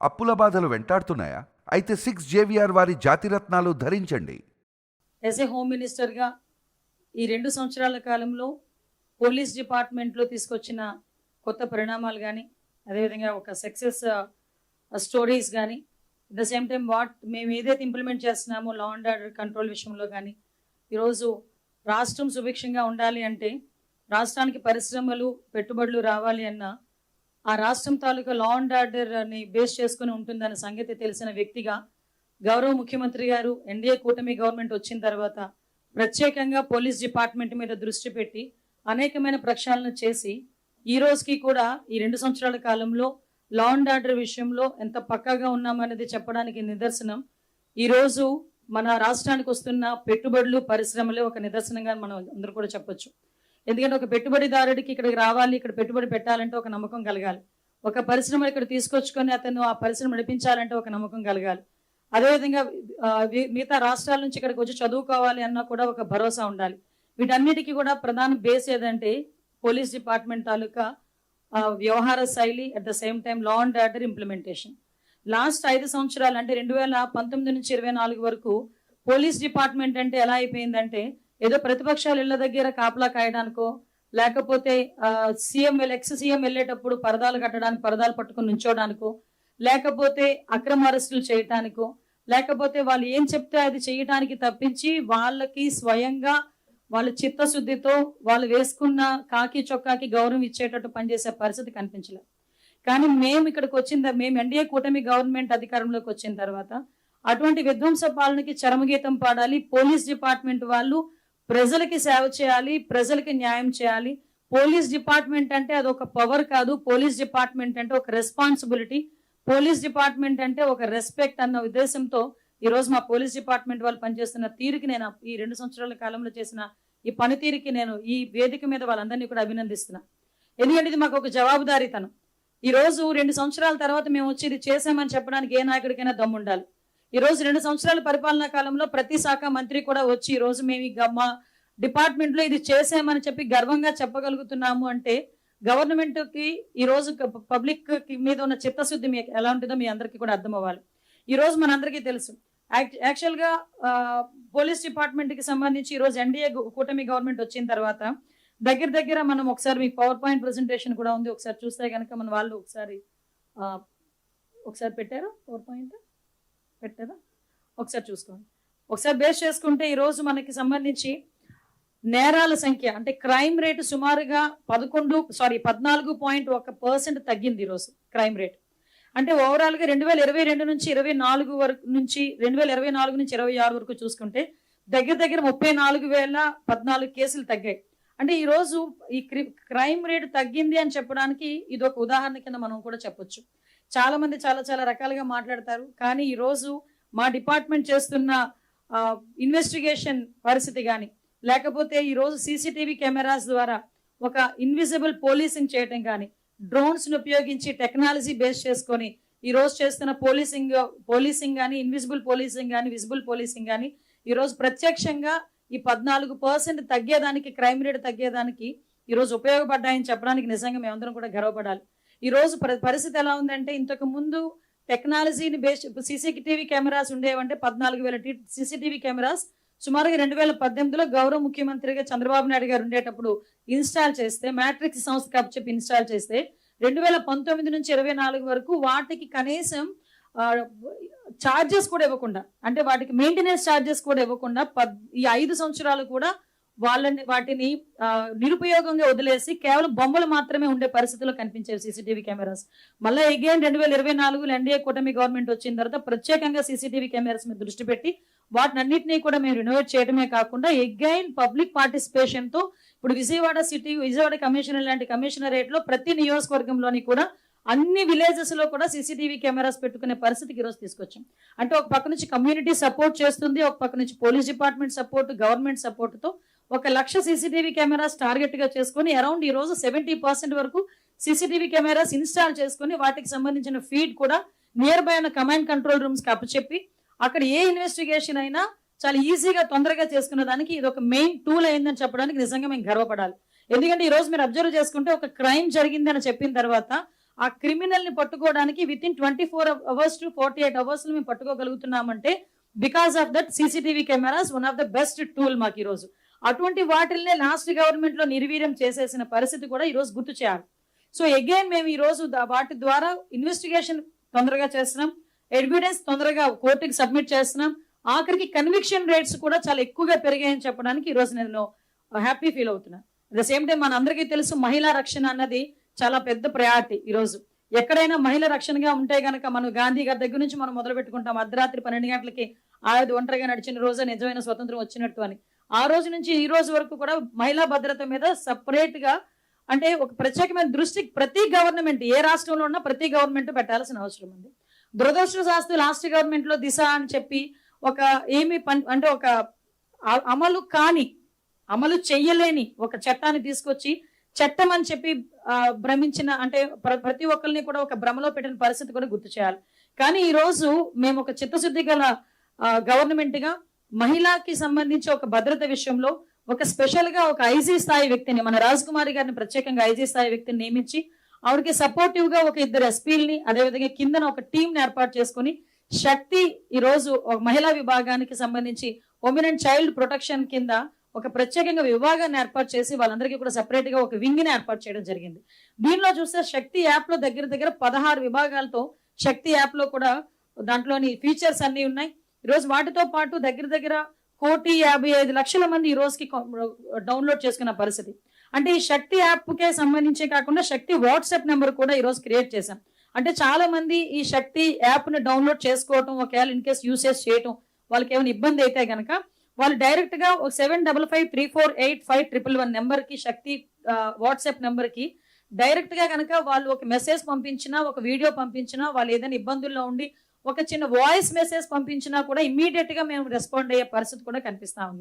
అప్పుల బాధలు వెంటాడుతున్నాయా? అయితే 6JVR వారి జాతిరత్నాలు ధరించండి. యాజ్ ఏ హోమ్ మినిస్టర్గా ఈ 2 సంవత్సరాల కాలంలో పోలీస్ డిపార్ట్మెంట్లో తీసుకొచ్చిన కొత్త పరిణామాలు కానీ, అదేవిధంగా ఒక సక్సెస్ స్టోరీస్ కానీ, అట్ ద సేమ్ టైం మేము ఏదైతే ఇంప్లిమెంట్ చేస్తున్నామో లా అండ్ ఆర్డర్ కంట్రోల్ విషయంలో కానీ, ఈరోజు రాష్ట్రం సుభిక్షంగా ఉండాలి అంటే, రాష్ట్రానికి పరిశ్రమలు పెట్టుబడులు రావాలి అన్న ఆ రాష్ట్రం తాలూకా లా అండ్ ఆర్డర్ని బేస్ చేసుకుని ఉంటుందన్న సంగతి తెలిసిన వ్యక్తిగా గౌరవ ముఖ్యమంత్రి గారు ఎన్డీఏ కూటమి గవర్నమెంట్ వచ్చిన తర్వాత ప్రత్యేకంగా పోలీస్ డిపార్ట్మెంట్ మీద దృష్టి పెట్టి అనేకమైన ప్రక్షాళన చేసి ఈ రోజుకి కూడా ఈ 2 సంవత్సరాల కాలంలో లా అండ్ ఆర్డర్ విషయంలో ఎంత పక్కాగా ఉన్నామనేది చెప్పడానికి నిదర్శనం ఈరోజు మన రాష్ట్రానికి వస్తున్న పెట్టుబడులు పరిశ్రమలే ఒక నిదర్శనంగా మనం అందరూ కూడా చెప్పొచ్చు. ఎందుకంటే ఒక పెట్టుబడిదారుడికి ఇక్కడికి రావాలి, ఇక్కడ పెట్టుబడి పెట్టాలంటే ఒక నమ్మకం కలగాలి. ఒక పరిశ్రమ ఇక్కడ తీసుకొచ్చుకొని అతను ఆ పరిశ్రమ నడిపించాలంటే ఒక నమ్మకం కలగాలి. అదేవిధంగా మిగతా రాష్ట్రాల నుంచి ఇక్కడికి వచ్చి చదువుకోవాలి అన్నా కూడా ఒక భరోసా ఉండాలి. వీటన్నిటికీ కూడా ప్రధాన బేస్ ఏదంటే పోలీస్ డిపార్ట్మెంట్ తాలూకా వ్యవహార శైలి, at the same time law and order implementation. Last 5 సంవత్సరాలు అంటే 2019 నుంచి 24 వరకు పోలీస్ డిపార్ట్మెంట్ అంటే ఎలా అయిపోయిందంటే ఏదో ప్రతిపక్షాలు ఇళ్ల దగ్గర కాపలా కాయడానికో, లేకపోతే ఎక్స్ సీఎం వెళ్ళేటప్పుడు పరదాలు కట్టడానికి పరదాలు పట్టుకుని నుంచోడానికో, లేకపోతే అక్రమ అరెస్టులు చేయటానికో, లేకపోతే వాళ్ళు ఏం చెప్తే అది చేయటానికి తప్పించి వాళ్ళకి స్వయంగా వాళ్ళ చిత్తశుద్ధితో వాళ్ళు వేసుకున్న కాకి చొక్కాకి గౌరవం ఇచ్చేటట్టు పనిచేసే పరిస్థితి కనిపించలేదు. కానీ మేము ఎన్డీఏ కూటమి గవర్నమెంట్ అధికారంలోకి వచ్చిన తర్వాత అటువంటి విధ్వంస పాలనకి చరమగీతం పాడాలి. పోలీస్ డిపార్ట్మెంట్ వాళ్ళు ప్రజలకి సేవ చేయాలి, ప్రజలకి న్యాయం చేయాలి. పోలీస్ డిపార్ట్మెంట్ అంటే అదొక పవర్ కాదు, పోలీస్ డిపార్ట్మెంట్ అంటే ఒక రెస్పాన్సిబిలిటీ, పోలీస్ డిపార్ట్మెంట్ అంటే ఒక రెస్పెక్ట్ అన్న ఉద్దేశంతో ఈరోజు మా పోలీస్ డిపార్ట్మెంట్ వాళ్ళు పనిచేస్తున్న తీరుకి నేను ఈ 2 సంవత్సరాల కాలంలో చేసిన ఈ పనితీరుకి నేను ఈ వేదిక మీద వాళ్ళందరినీ కూడా అభినందిస్తున్నా. ఎందుకంటే ఇది మాకు ఒక జవాబుదారీతనం. ఈరోజు 2 సంవత్సరాల తర్వాత మేము వచ్చి ఇది చేసామని చెప్పడానికి ఏ నాయకుడికైనా దమ్ము ఉండాలి. ఈరోజు 2 సంవత్సరాల పరిపాలనా కాలంలో ప్రతి శాఖ మంత్రి కూడా వచ్చి ఈరోజు మేము మా డిపార్ట్మెంట్లో ఇది చేసామని చెప్పి గర్వంగా చెప్పగలుగుతున్నాము అంటే గవర్నమెంట్కి ఈరోజు పబ్లిక్ మీద ఉన్న చిత్తశుద్ధి మీకు ఎలా ఉంటుందో మీ అందరికీ కూడా అర్థం అవ్వాలి. ఈరోజు మనందరికీ తెలుసు యాక్చువల్గా పోలీస్ డిపార్ట్మెంట్కి సంబంధించి ఈరోజు ఎన్డీఏ కూటమి గవర్నమెంట్ వచ్చిన తర్వాత దగ్గర మనం ఒకసారి మీకు పవర్ పాయింట్ ప్రెజెంటేషన్ కూడా ఉంది, ఒకసారి చూస్తే కనుక మన వాళ్ళు ఒకసారి పెట్టారా? పవర్ పాయింట్ పెట్టారా? ఒకసారి చూసుకోండి. ఒకసారి బేస్ చేసుకుంటే ఈరోజు మనకి సంబంధించి నేరాల సంఖ్య అంటే క్రైమ్ రేటు సుమారుగా 14.1% తగ్గింది ఈరోజు క్రైమ్ రేట్. అంటే ఓవరాల్గా 2022 నుంచి 24 వరకు నుంచి 2024 నుంచి 26 వరకు చూసుకుంటే దగ్గర 34,014 కేసులు తగ్గాయి. అంటే ఈరోజు ఈ క్రైమ్ రేటు తగ్గింది అని చెప్పడానికి ఇది ఒక ఉదాహరణ కింద మనం కూడా చెప్పొచ్చు. చాలా మంది చాలా రకాలుగా మాట్లాడతారు, కానీ ఈరోజు మా డిపార్ట్మెంట్ చేస్తున్న ఇన్వెస్టిగేషన్ పరిస్థితి కానీ, లేకపోతే ఈరోజు సీసీటీవీ కెమెరాస్ ద్వారా ఒక ఇన్విజిబుల్ పోలీసింగ్ చేయటం కానీ, డ్రోన్స్ను ఉపయోగించి టెక్నాలజీ బేస్ చేసుకొని ఈరోజు చేస్తున్న పోలీసింగ్ కానీ, ఇన్విజిబుల్ పోలీసింగ్ కానీ, విజిబుల్ పోలీసింగ్ కానీ ఈరోజు ప్రత్యక్షంగా ఈ 14% తగ్గేదానికి, క్రైమ్ రేట్ తగ్గేదానికి ఈరోజు ఉపయోగపడ్డాయని చెప్పడానికి నిజంగా మేమందరం కూడా గర్వపడాలి. ఈరోజు పరిస్థితి ఎలా ఉందంటే ఇంతకు ముందు టెక్నాలజీని బేస్ సీసీటీవీ కెమెరాస్ ఉండేవంటే 14,000 సీసీటీవీ కెమెరాస్ సుమారుగా 2018లో గౌరవ ముఖ్యమంత్రిగా చంద్రబాబు నాయుడు గారు ఉండేటప్పుడు ఇన్స్టాల్ చేస్తే, మ్యాట్రిక్స్ సంస్థకి అప్పచెప్పి ఇన్స్టాల్ చేస్తే 2019 నుంచి 24 వరకు వాటికి కనీసం ఛార్జెస్ కూడా ఇవ్వకుండా, అంటే వాటికి మెయింటెనెన్స్ ఛార్జెస్ కూడా ఇవ్వకుండా ఈ 5 సంవత్సరాలు కూడా వాటిని నిరుపయోగంగా వదిలేసి కేవలం బొమ్మలు మాత్రమే ఉండే పరిస్థితుల్లో కనిపించేవి సీసీటీవీ కెమెరాస్. మళ్ళీ అగైన్ 2024లో ఎన్డీఏ కూటమి గవర్నమెంట్ వచ్చిన తర్వాత ప్రత్యేకంగా సీసీటీవీ కెమెరాస్ మీద దృష్టి పెట్టి వాటినన్నింటినీ కూడా మేము రినోవేట్ చేయడమే కాకుండా అగైన్ పబ్లిక్ పార్టిసిపేషన్తో ఇప్పుడు విజయవాడ కమిషనర్ లాంటి కమిషనరేట్లో ప్రతి నియోజకవర్గంలోని కూడా అన్ని విలేజెస్ లో కూడా సీసీటీవీ కెమెరాస్ పెట్టుకునే పరిస్థితికి ఈరోజు తీసుకొచ్చాం. అంటే ఒక పక్క నుంచి కమ్యూనిటీ సపోర్ట్ చేస్తుంది, ఒక పక్క నుంచి పోలీస్ డిపార్ట్మెంట్ సపోర్ట్, గవర్నమెంట్ సపోర్ట్తో 1,00,000 సీసీటీవీ కెమెరాస్ టార్గెట్ గా చేసుకుని అరౌండ్ ఈ రోజు 70% వరకు సీసీటీవీ కెమెరాస్ ఇన్స్టాల్ చేసుకుని వాటికి సంబంధించిన ఫీడ్ కూడా నియర్ బై ఉన్న కమాండ్ కంట్రోల్ రూమ్స్ కి అప్పచెప్పి అక్కడ ఏ ఇన్వెస్టిగేషన్ అయినా చాలా ఈజీగా తొందరగా చేసుకునే దానికి ఇది ఒక మెయిన్ టూల్ అయిందని చెప్పడానికి నిజంగా మేము గర్వపడాలి. ఎందుకంటే ఈ రోజు మీరు అబ్జర్వ్ చేసుకుంటే ఒక క్రైమ్ జరిగిందని చెప్పిన తర్వాత ఆ క్రిమినల్ ని పట్టుకోవడానికి within 24 hours to 48 hours మేము పట్టుకోగలుగుతున్నామంటే because of that CCTV cameras one of the best tool మాకు ఈ రోజు. అటువంటి వాటిల్నే లాస్ట్ గవర్నమెంట్ లో నిర్వీర్యం చేసేసిన పరిస్థితి కూడా ఈ రోజు గుర్తు చేయాలి. సో అగైన్ మేము ఈ రోజు వాటి ద్వారా ఇన్వెస్టిగేషన్ తొందరగా చేస్తున్నాం, ఎవిడెన్స్ తొందరగా కోర్టుకి సబ్మిట్ చేస్తున్నాం, ఆఖరికి కన్విక్షన్ రేట్స్ కూడా చాలా ఎక్కువగా పెరిగాయని చెప్పడానికి ఈ రోజు నేను హ్యాపీ ఫీల్ అవుతున్నాను. అట్ ద సేమ్ టైం మన అందరికీ తెలుసు మహిళా రక్షణ అన్నది చాలా పెద్ద ప్రయారిటీ. ఈ రోజు ఎక్కడైనా మహిళా రక్షణగా ఉంటే గనక మనం గాంధీ గారి దగ్గర నుంచి మనం మొదలు పెట్టుకుంటాం. అర్ధరాత్రి 12 గంటలకి ఆయుధ ఒంటరిగా నడిచిన రోజే నిజమైన స్వతంత్రం వచ్చినట్టు అని. ఆ రోజు నుంచి ఈ రోజు వరకు కూడా మహిళా భద్రత మీద సపరేట్ గా అంటే ఒక ప్రత్యేకమైన దృష్టి ప్రతి గవర్నమెంట్ ఏ రాష్ట్రంలో ఉన్నా ప్రతి గవర్నమెంట్ పెట్టాల్సిన అవసరం ఉంది. దురదృష్టశాస్తు లాస్ట్ గవర్నమెంట్ లో దిశ అని చెప్పి ఒక అంటే ఒక అమలు చెయ్యలేని ఒక చట్టాన్ని తీసుకొచ్చి చట్టం అని చెప్పి భ్రమించిన అంటే ప్రతి ఒక్కరిని కూడా ఒక భ్రమలో పెట్టిన పరిస్థితి కూడా గుర్తు చేయాలి. కానీ ఈ రోజు మేము ఒక చిత్తశుద్ధి గల గవర్నమెంట్ గా మహిళకి సంబంధించి ఒక భద్రత విషయంలో ఒక స్పెషల్ గా ఒక ఐజీ స్థాయి వ్యక్తిని మన రాజకుమారి గారిని ప్రత్యేకంగా ఐజీ స్థాయి వ్యక్తిని నియమించి ఆవిడకి సపోర్టివ్ గా ఒక 2 ఎస్పీలని అదేవిధంగా కిందన ఒక టీం ఏర్పాటు చేసుకుని శక్తి ఈ రోజు మహిళా విభాగానికి సంబంధించి ఉమెన్ అండ్ చైల్డ్ ప్రొటెక్షన్ కింద ఒక ప్రత్యేకంగా విభాగాన్ని ఏర్పాటు చేసి వాళ్ళందరికీ కూడా సెపరేట్ గా ఒక వింగ్ ని ఏర్పాటు చేయడం జరిగింది. దీనిలో చూస్తే శక్తి యాప్ లో దగ్గర 16 విభాగాలతో శక్తి యాప్ లో కూడా దాంట్లోని ఫీచర్స్ అన్ని ఉన్నాయి. ఈ రోజు వాటితో పాటు దగ్గర 1,55,00,000 మంది ఈ రోజుకి డౌన్లోడ్ చేసుకున్న పరిస్థితి. అంటే ఈ శక్తి యాప్ కే సంబంధించే కాకుండా శక్తి వాట్సాప్ నెంబర్ కూడా ఈ రోజు క్రియేట్ చేశాం. అంటే చాలా మంది ఈ శక్తి యాప్ ని డౌన్లోడ్ చేసుకోవటం ఒకవేళ ఇన్ కేస్ యూసేజ్ చేయటం వాళ్ళకి ఏమైనా ఇబ్బంది అయితే గనక వాళ్ళు డైరెక్ట్ గా 7553485111 నెంబర్ కి శక్తి వాట్సాప్ నెంబర్ కి డైరెక్ట్ గా కనుక వాళ్ళు ఒక మెసేజ్ పంపించినా ఒక వీడియో పంపించినా వాళ్ళు ఏదైనా ఇబ్బందుల్లో ఉండి ఒక చిన్న వాయిస్ మెసేజ్ పంపించినా కూడా ఇమ్మీడియట్ గా మేము రెస్పాండ్ అయ్యే పరిస్థితి కూడా కనిపిస్తా ఉంది.